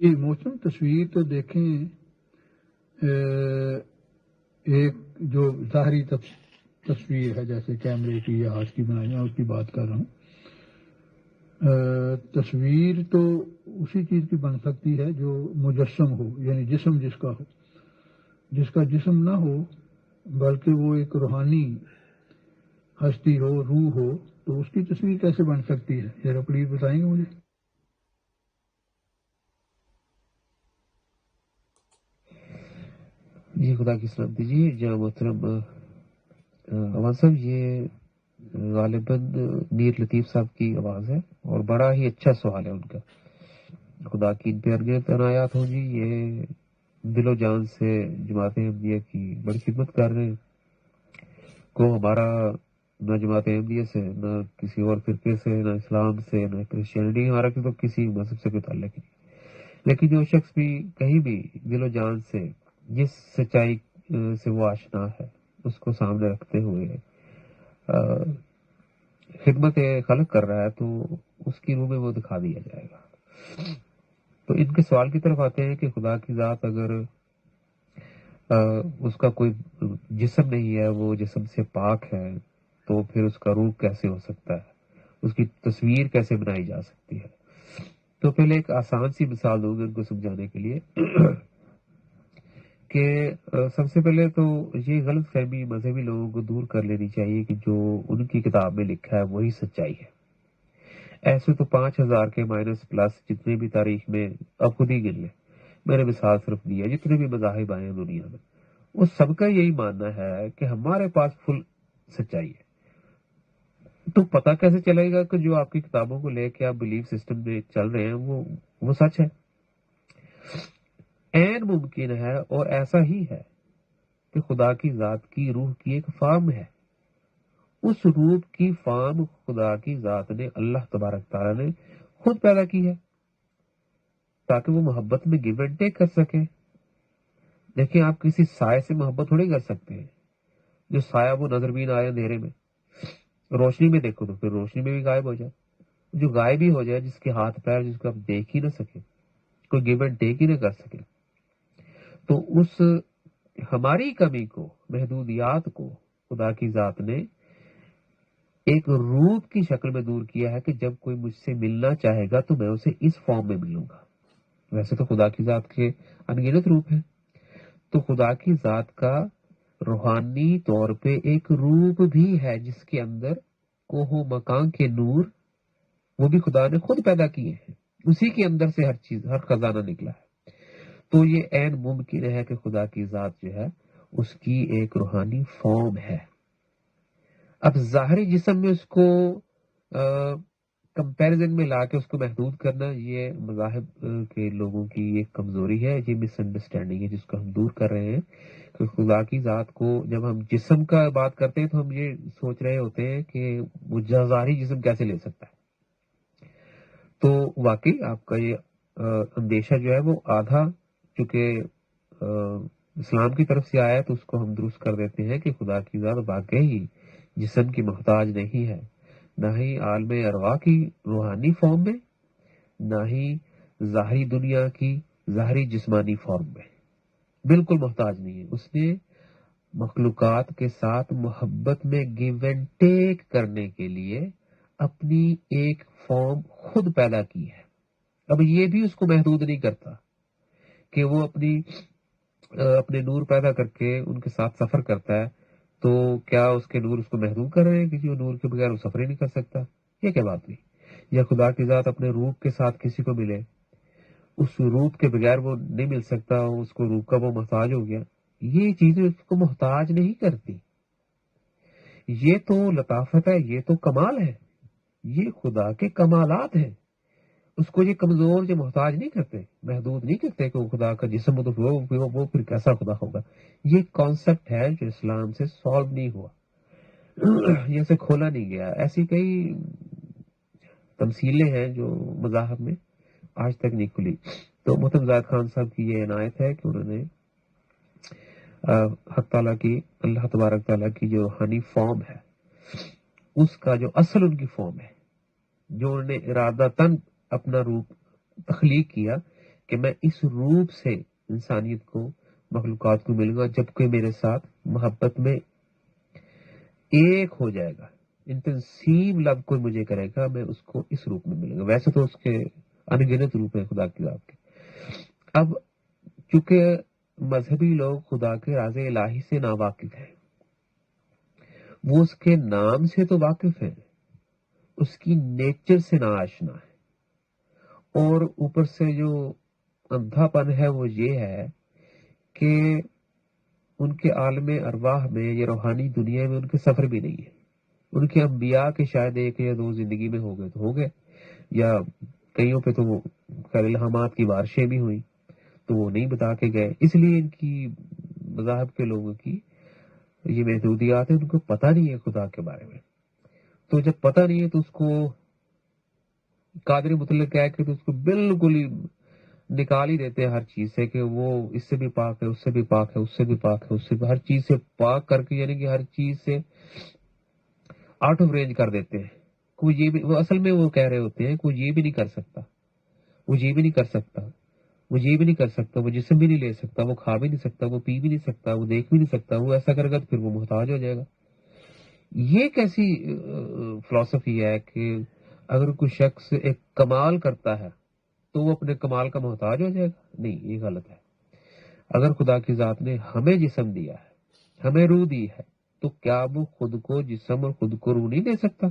یہ محترم تصویر تو دیکھیں، ایک جو ظاہری تصویر ہے جیسے کیمرے کی یا ہاتھ کی بنائی ہے اس کی بات کر رہا ہوں. تصویر تو اسی چیز کی بن سکتی ہے جو مجسم ہو، یعنی جسم جس کا ہو. جس کا جسم نہ ہو بلکہ وہ ایک روحانی ہستی ہو، روح ہو، تو اس کی تصویر کیسے بن سکتی ہے؟ ذرا پلیز بتائیں گے مجھے. جی خدا کی سلامتی. جی جناب محترم آواز صاحب، یہ غالباً میر لطیف صاحب کی آواز ہے اور بڑا ہی اچھا سوال ہے ان کا. خدا کی ان پہ ارگت عنایات ہوں جی. یہ دل و جان سے جماعت احمدیہ کی بڑی خدمت کر رہے ہیں کو. ہمارا نہ جماعت احمدیہ سے، نہ کسی اور فرقے سے، نہ اسلام سے، نہ کرسچینٹی، ہمارا تو کسی مذہب سے کوئی تعلق نہیں. لیکن جو شخص بھی کہیں بھی دل و جان سے جس سچائی سے وہ آشنا ہے اس کو سامنے رکھتے ہوئے خدمت خلق کر رہا ہے تو اس کی روح میں وہ دکھا دیا جائے گا. تو ان کے سوال کی طرف آتے ہیں کہ خدا کی ذات اگر اس کا کوئی جسم نہیں ہے، وہ جسم سے پاک ہے، تو پھر اس کا روح کیسے ہو سکتا ہے، اس کی تصویر کیسے بنائی جا سکتی ہے. تو پہلے ایک آسان سی مثال دوں گا ان کو سمجھانے کے لیے کہ سب سے پہلے تو یہ غلط فہمی مذہبی لوگوں کو دور کر لینی چاہیے کہ جو ان کی کتاب میں لکھا ہے وہی سچائی ہے. ایسے تو 5000 کے مائنس پلس جتنے بھی تاریخ میں اب خود ہی گن لیں، میں نے مثال صرف دی ہے، جتنے بھی مذاہب آئے ہیں دنیا میں وہ سب کا یہی ماننا ہے کہ ہمارے پاس فل سچائی ہے. تو پتہ کیسے چلے گا کہ جو آپ کی کتابوں کو لے کے آپ بلیف سسٹم میں چل رہے ہیں وہ سچ ہے؟ عین ممکن ہے اور ایسا ہی ہے کہ خدا کی ذات کی روح کی ایک فارم ہے. اس روح کی فارم خدا کی ذات نے، اللہ تبارک تعالیٰ نے خود پیدا کی ہے تاکہ وہ محبت میں گیو اینڈ ٹیک کر سکے. دیکھیں آپ کسی سائے سے محبت تھوڑی کر سکتے ہیں. جو سایہ وہ نظر بھی نہ آئے اندھیرے میں، روشنی میں دیکھو تو پھر روشنی میں بھی غائب ہو جائے. جو غائب ہی ہو جائے، جس کے ہاتھ پیر جس کو آپ دیکھ ہی نہ سکے، کوئی گیو اینڈ ٹیک ہی نہ کر سکے، تو اس ہماری کمی کو، محدودیات کو خدا کی ذات نے ایک روپ کی شکل میں دور کیا ہے کہ جب کوئی مجھ سے ملنا چاہے گا تو میں اسے اس فارم میں ملوں گا. ویسے تو خدا کی ذات کے انگنت روپ ہیں، تو خدا کی ذات کا روحانی طور پہ ایک روپ بھی ہے جس کے اندر کوہ مکان کے نور، وہ بھی خدا نے خود پیدا کیے ہیں. اسی کے اندر سے ہر چیز، ہر خزانہ نکلا ہے. تو یہ عین ممکن ہے کہ خدا کی ذات جو ہے اس کی ایک روحانی فارم ہے. اب ظاہری جسم میں اس کو کمپیریزن میں لا کے اس کو محدود کرنا، یہ مذاہب کے لوگوں کی ایک کمزوری ہے، یہ مس انڈرسٹینڈنگ ہے جس کو ہم دور کر رہے ہیں. کہ خدا کی ذات کو جب ہم جسم کا بات کرتے ہیں تو ہم یہ سوچ رہے ہوتے ہیں کہ وہ ظاہری جسم کیسے لے سکتا ہے. تو واقعی آپ کا یہ اندیشہ جو ہے وہ آدھا، چونکہ اسلام کی طرف سے آیا تو اس کو ہم درست کر دیتے ہیں کہ خدا کی ذات واقعی جسم کی محتاج نہیں ہے، نہ ہی عالم ارواح کی روحانی فارم میں، نہ ہی ظاہری دنیا کی ظاہری جسمانی فارم میں. بالکل محتاج نہیں ہے. اس نے مخلوقات کے ساتھ محبت میں گیو اینڈ ٹیک کرنے کے لیے اپنی ایک فارم خود پیدا کی ہے. اب یہ بھی اس کو محدود نہیں کرتا کہ وہ اپنے نور پیدا کر کے ان کے ساتھ سفر کرتا ہے. تو کیا اس کے نور اس کو محدود کر رہے ہیں کہ جو نور کے بغیر وہ سفر ہی نہیں کر سکتا؟ یہ کیا بات نہیں. یا خدا کی ذات اپنے روپ کے ساتھ کسی کو ملے، اس روپ کے بغیر وہ نہیں مل سکتا، اس کو روپ کا وہ محتاج ہو گیا. یہ چیزیں اس کو محتاج نہیں کرتی. یہ تو لطافت ہے، یہ تو کمال ہے، یہ خدا کے کمالات ہیں. اس کو یہ کمزور جو محتاج نہیں کرتے، محدود نہیں کرتے کہ وہ خدا کا جسم تو وہ پھر کیسا خدا ہوگا. یہ کانسیپٹ ہے جو اسلام سے سالو نہیں ہوا، یہ سے کھولا نہیں گیا. ایسی کئی تمثیلیں ہیں جو مذاہب میں آج تک نہیں کھلی. تو محترم زاہد خان صاحب کی یہ عنایت ہے کہ انہوں نے حق تعالیٰ کی، اللہ تبارک تعالیٰ کی جو روحانی فارم ہے، اس کا جو اصل ان کی فارم ہے، جو انہوں نے ارادتاً اپنا روپ تخلیق کیا کہ میں اس روپ سے انسانیت کو مخلوقات کو ملوں گا جب کہ میرے ساتھ محبت میں ایک ہو جائے گا، انتنسیو لو کوئی مجھے کرے گا، میں اس کو اس روپ میں ملوں گا۔ ویسے تو اس کے انگنت روپ ہیں خدا کی ذات کے۔ اب چونکہ مذہبی لوگ خدا کے راز الہی سے ناواقف ہیں، وہ اس کے نام سے تو واقف ہیں، اس کی نیچر سے نا آشنا ہے، اور اوپر سے جو اندھا پن ہے وہ یہ ہے کہ ان کے عالم ارواح میں یا روحانی دنیا میں ان کے سفر بھی نہیں ہے۔ ان کے انبیاء کے شاید 1 یا 2 زندگی میں ہو گئے تو ہو گئے، یا کئیوں پہ تو خیر الہامات کی بارشیں بھی ہوئی تو وہ نہیں بتا کے گئے۔ اس لیے ان کی مذاہب کے لوگوں کی یہ محدودیات ہیں، ان کو پتہ نہیں ہے خدا کے بارے میں۔ تو جب پتہ نہیں ہے تو اس کو قادر مطلق کہہ کے تو اس کو بالکل ہی نکال ہی دیتے ہیں ہر چیز سے، کہ وہ اس سے بھی پاک ہے، اس سے بھی پاک ہے، اس سے بھی پاک ہے، اس سے بھی، ہر چیز سے پاک کر کے، یعنی کہ ہر چیز سے آؤٹ آف رینج کر دیتے ہیں۔ کوئی یہ بھی، وہ اصل میں وہ کہہ رہے ہوتے ہیں کوئی یہ بھی نہیں کر سکتا، وہ یہ بھی نہیں کر سکتا، وہ یہ بھی نہیں کر سکتا، وہ جسم بھی نہیں لے سکتا، وہ کھا بھی نہیں سکتا، وہ پی بھی نہیں سکتا، وہ دیکھ بھی نہیں سکتا، وہ ایسا کرے گا تو پھر وہ محتاج ہو جائے گا۔ یہ کیسی فلسفی ہے کہ اگر کوئی شخص ایک کمال کرتا ہے تو وہ اپنے کمال کا محتاج ہو جائے گا؟ نہیں، یہ غلط ہے۔ اگر خدا کی ذات نے ہمیں جسم دیا ہے، ہمیں روح دی ہے، تو کیا وہ خود کو جسم اور خود کو روح نہیں دے سکتا؟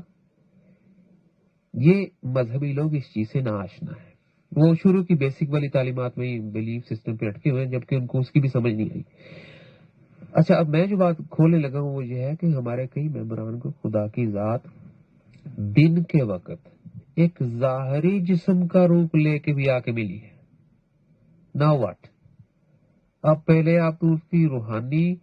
یہ مذہبی لوگ اس چیز سے ناآشنا ہے، وہ شروع کی بیسک والی تعلیمات میں ہی بلیف سسٹم پہ اٹکے ہوئے ہیں، جبکہ ان کو اس کی بھی سمجھ نہیں آئی۔ اچھا، اب میں جو بات کھولنے لگا ہوں وہ یہ ہے کہ ہمارے کئی ممبران کو خدا کی ذات دن کے وقت ایک ظاہری جسم کا روپ لے کے بھی آ کے ملی ہے۔ Now what? اب پہلے آپ تو اس کی روحانی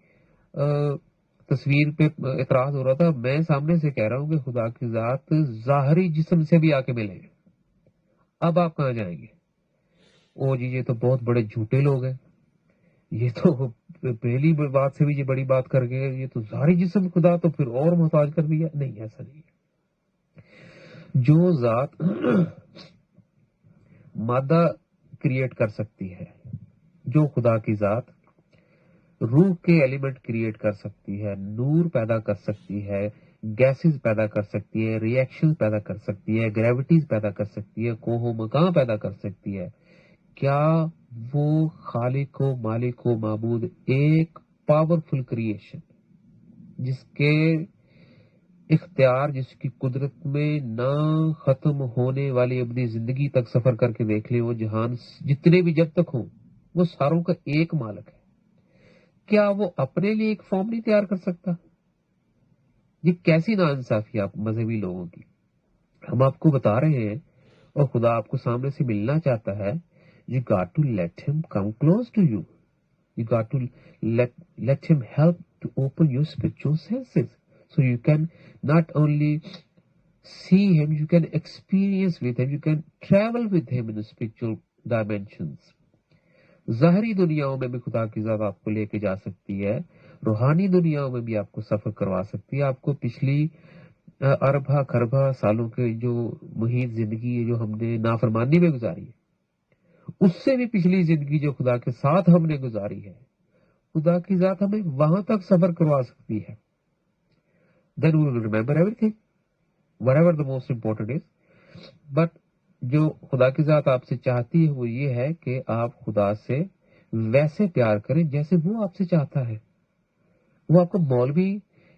تصویر پہ اعتراض ہو رہا تھا، میں سامنے سے کہہ رہا ہوں کہ خدا کی ذات ظاہری جسم سے بھی آ کے ملے گا۔ اب آپ کہاں جائیں گے؟ او جی، یہ تو بہت بڑے جھوٹے لوگ ہیں، یہ تو پہلی بات سے بھی یہ بڑی بات کر گئے، یہ تو ظاہری جسم خدا تو پھر اور محتاج کر دیا۔ نہیں، ایسا نہیں ہے۔ جو ذات مادہ کریٹ کر سکتی ہے، جو خدا کی ذات روح کے ایلیمنٹ کریٹ کر سکتی ہے، نور پیدا کر سکتی ہے، گیسز پیدا کر سکتی ہے، ری ایکشن پیدا کر سکتی ہے، گریوٹیز پیدا کر سکتی ہے، کوہ مقام پیدا کر سکتی ہے، کیا وہ خالق و مالک و معبود ایک پاورفل کریشن جس کے اختیار، جس کی قدرت میں نہ ختم ہونے والی ابدی زندگی تک سفر کر کے دیکھ لیں، وہ جہان جتنے بھی جب تک ہوں وہ ساروں کا ایک مالک ہے، کیا وہ اپنے لیے ایک فارم نہیں تیار کر سکتا؟ یہ کیسی ناانصافی آپ مذہبی لوگوں کی؟ ہم آپ کو بتا رہے ہیں اور خدا آپ کو سامنے سے ملنا چاہتا ہے۔ You got to let him come close to you. You got to let him help to open your spiritual senses. So you can not only see him, you can experience with him, you can travel with him in the spiritual dimensions. ظاہری دنیاؤں میں بھی خدا کی ذات آپ کو لے کے جا سکتی ہے، روحانی دنیاؤں میں بھی آپ کو سفر کروا سکتی ہے۔ آپ کو پچھلی اربہ خربہ سالوں کے جو محیط زندگی ہے جو ہم نے نافرمانی میں گزاری ہے، اس سے بھی پچھلی زندگی جو خدا کے ساتھ ہم نے گزاری ہے، خدا کی ذات ہمیں وہاں تک سفر کروا سکتی ہے۔ Then we will remember everything, whatever the most important is. But جو خدا کی ذات آپ سے چاہتی ہے وہ یہ ہے کہ آپ خدا سے ویسے پیار کریں جیسے وہ آپ سے چاہتا ہے۔ وہ آپ کو مولوی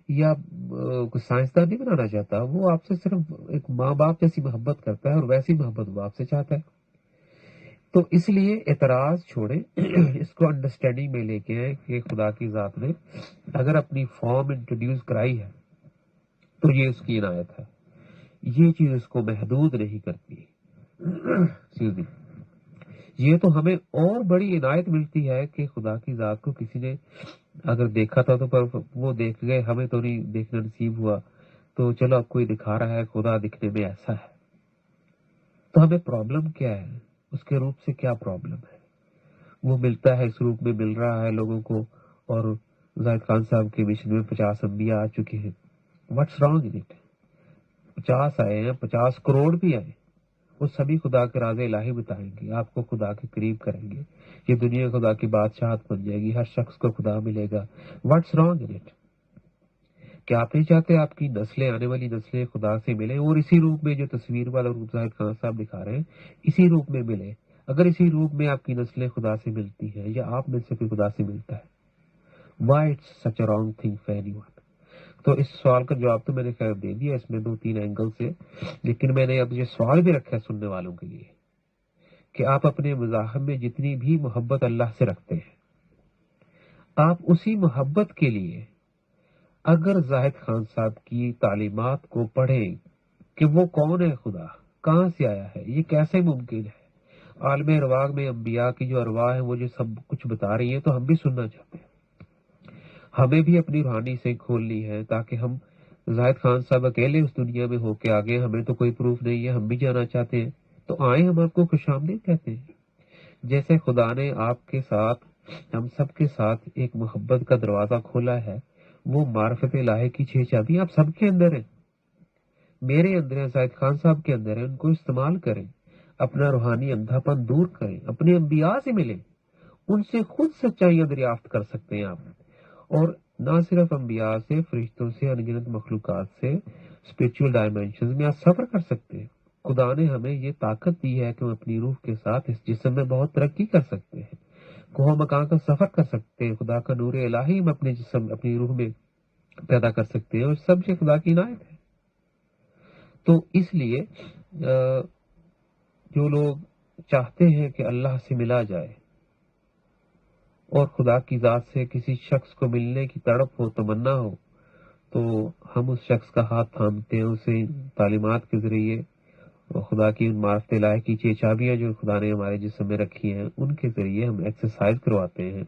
یا کوئی سائنسدان نہیں بنانا چاہتا، وہ آپ سے صرف ایک ماں باپ جیسی محبت کرتا ہے، اور ویسی محبت وہ آپ سے چاہتا ہے۔ تو اس لیے اعتراض چھوڑیں، اس کو انڈرسٹینڈنگ میں لے کے آئیں کہ خدا کی ذات نے اگر اپنی فارم انٹروڈیوس کرائی ہے تو یہ اس کی عنایت ہے، یہ چیز اس کو محدود نہیں کرتی۔ یہ تو ہمیں اور بڑی عنایت ملتی ہے کہ خدا کی ذات کو کسی نے اگر دیکھا تھا تو پر وہ دیکھ گئے، ہمیں تو نہیں دیکھنا نصیب ہوا، تو چلو اب کوئی دکھا رہا ہے خدا دکھنے میں ایسا ہے۔ تو ہمیں پرابلم کیا ہے؟ اس کے روپ سے کیا پرابلم ہے؟ وہ ملتا ہے، اس روپ میں مل رہا ہے لوگوں کو، اور زاہد خان صاحب کے مشن میں 50 انبیاء آ چکے ہیں۔ What's wrong in it? 50 آئے ہیں، 50 کروڑ بھی آئے، وہ سبھی خدا کے راز الہی بتائیں گے، آپ کو خدا کے قریب کریں گے، یہ دنیا خدا کی بادشاہت بن جائے گی، ہر شخص کو خدا ملے گا. What's wrong in it? کیا آپ نہیں چاہتے آپ کی نسلیں، آنے والی نسلیں خدا سے ملیں اور اسی روپ میں جو تصویر والا روپ زاہد خان صاحب دکھا رہے ہیں اسی روپ میں ملے؟ اگر اسی روپ میں آپ کی نسلیں خدا سے ملتی ہیں یا آپ میں سے کوئی خدا سے ملتا ہے، why it's such a wrong thing for anyone? تو اس سوال کا جواب تو میں نے خیر دے دیا اس میں 2-3 اینگل سے، لیکن میں نے اب یہ سوال بھی رکھا ہے سننے والوں کے لیے کہ آپ اپنے مذاہب میں جتنی بھی محبت اللہ سے رکھتے ہیں، آپ اسی محبت کے لیے اگر زاہد خان صاحب کی تعلیمات کو پڑھیں کہ وہ کون ہے، خدا کہاں سے آیا ہے، یہ کیسے ممکن ہے، عالم ارواح میں انبیاء کی جو ارواح ہیں وہ جو سب کچھ بتا رہی ہیں، تو ہم بھی سننا چاہتے ہیں، ہمیں بھی اپنی روحانی سے کھولنی ہے تاکہ ہم زاہد خان صاحب اکیلے اس دنیا میں ہو کے آگے، ہمیں تو کوئی پروف نہیں ہے، ہم بھی جانا چاہتے ہیں، تو آئیں، ہم آپ کو خوش آمدید کہتے ہیں. جیسے خدا نے آپ کے ساتھ، ہم سب کے ساتھ ایک محبت کا دروازہ کھولا ہے، وہ معرفت الہی کی 6 چابیاں آپ سب کے اندر ہیں، میرے اندر ہے، زاہد خان صاحب کے اندر ہے، ان کو استعمال کریں، اپنا روحانی اندھا پن دور کریں، اپنے انبیاء سے ملیں، ان سے خود سچائیاں دریافت کر سکتے ہیں آپ، اور نہ صرف انبیاء سے، فرشتوں سے، انگنت مخلوقات سے، اسپرچل ڈائمینشنز میں آپ سفر کر سکتے ہیں. خدا نے ہمیں یہ طاقت دی ہے کہ ہم اپنی روح کے ساتھ اس جسم میں بہت ترقی کر سکتے ہیں، کوہ مکان کا سفر کر سکتے ہیں، خدا کا نور الہی ہم اپنے جسم، اپنی روح میں پیدا کر سکتے ہیں، اور سب سے خدا کی عنایت ہے. تو اس لیے جو لوگ چاہتے ہیں کہ اللہ سے ملا جائے اور خدا کی ذات سے کسی شخص کو ملنے کی تڑپ ہو، تمنا ہو، تو ہم اس شخص کا ہاتھ تھامتے ہیں، اسے تعلیمات کے ذریعے خدا کی معرفت الہی کی 6 چابیاں جو خدا نے ہمارے جسم میں رکھی ہیں ان کے ذریعے ہم ایکسرسائز کرواتے ہیں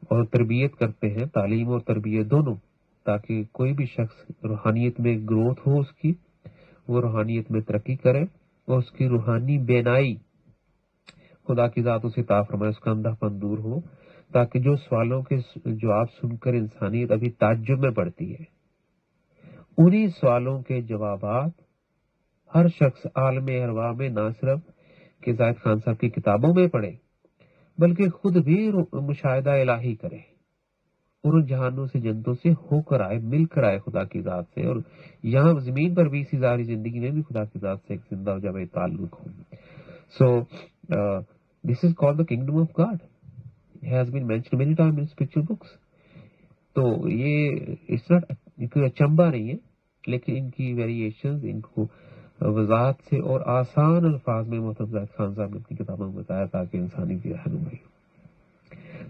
اور تربیت کرتے ہیں، تعلیم اور تربیت دونوں، تاکہ کوئی بھی شخص روحانیت میں گروتھ ہو، اس کی وہ روحانیت میں ترقی کرے اور اس کی روحانی بینائی خدا کی ذات اسے عطا فرمائے، اس کا اندھا پن دور ہو، تاکہ جو سوالوں کے جواب سن کر انسانیت ابھی تعجب میں پڑتی ہے، انہی سوالوں کے جوابات ہر شخص عالم ارواح میں نہ صرف کہ زاہد خان صاحب کی کتابوں میں پڑھے بلکہ خود بھی مشاہدہ الہی کرے اور ان جہانوں سے، جنتوں سے ہو کر آئے، مل کر آئے خدا کی ذات سے، اور یہاں زمین پر بھی اسی ظاہری زندگی میں بھی خدا کی ذات سے ایک زندہ و جاوید تعلق ہو. So this is called the kingdom of God, has been mentioned many time in spiritual books. تو یہ اس کوئی اچنبا نہیں ہے، لیکن ان کی ویریشنز، ان کو وضاحت سے اور آسان الفاظ میں محترم زاہد خان صاحب نے اپنی کتابوں میں بتایا تاکہ انسانی کی رہنمائی ہو.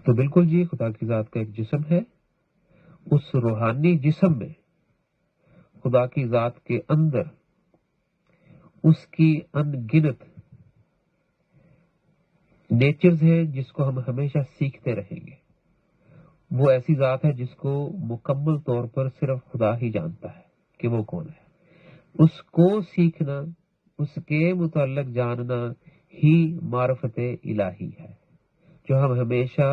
تو بالکل جی، خدا کی ذات کا ایک جسم ہے، اس روحانی جسم میں خدا کی ذات کے اندر اس کی ان گنت نیچرز ہیں جس کو ہم ہمیشہ سیکھتے رہیں گے. وہ ایسی ذات ہے جس کو مکمل طور پر صرف خدا ہی جانتا ہے کہ وہ کون ہے. اس کو سیکھنا، اس کے متعلق جاننا ہی معرفت الہی ہے، جو ہم ہمیشہ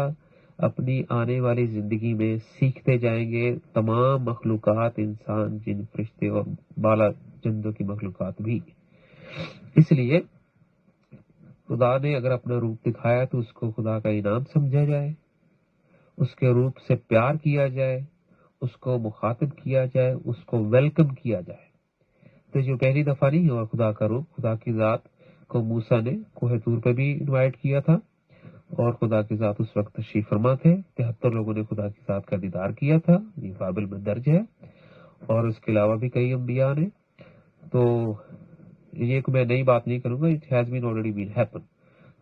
اپنی آنے والی زندگی میں سیکھتے جائیں گے. تمام مخلوقات، انسان، جن، فرشتے اور بالا جندوں کی مخلوقات بھی. اس لیے خدا نے اگر اپنا روپ دکھایا تو اس کو خدا کا انعام سمجھا جائے، اس کے روپ سے پیار کیا جائے، اس کو مخاطب کیا جائے، اس کو ویلکم کیا جائے. تو جو پہلی دفعہ نہیں ہوا خدا کا روپ، خدا کی ذات کو موسیٰ نے کوہ طور پہ بھی انوائٹ کیا تھا، اور خدا کی ذات اس وقت تشریف فرما تھے. 73 لوگوں نے خدا کی ذات کا دیدار کیا تھا، یہ بائبل میں درج ہے، اور اس کے علاوہ بھی کئی انبیاء نے. تو یہ میں نئی بات نہیں کروں گا، it has been already been happen.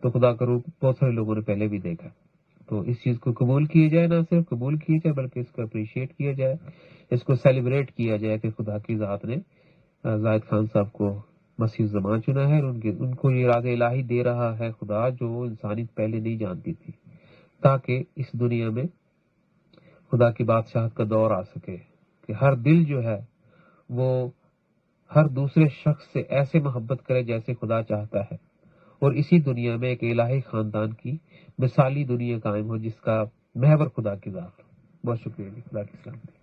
تو خدا کا روپ بہت سارے لوگوں نے پہلے بھی دیکھا. تو اس چیز کو قبول کیا جائے، نہ صرف قبول کیا جائے بلکہ اس کو اپریشیٹ کیا جائے، اس کو سیلیبریٹ کیا جائے کہ خدا کی ذات نے زاہد خان صاحب کو مسیح الزمان چنا ہے، اور ان کو یہ راز الہی دے رہا ہے خدا جو انسانیت پہلے نہیں جانتی تھی، تاکہ اس دنیا میں خدا کی بادشاہت کا دور آ سکے کہ ہر دل جو ہے وہ ہر دوسرے شخص سے ایسے محبت کرے جیسے خدا چاہتا ہے، اور اسی دنیا میں ایک الہی خاندان کی مثالی دنیا قائم ہو جس کا محور خدا کی ذات. بہت شکریہ جی، خدا کی سلامتی.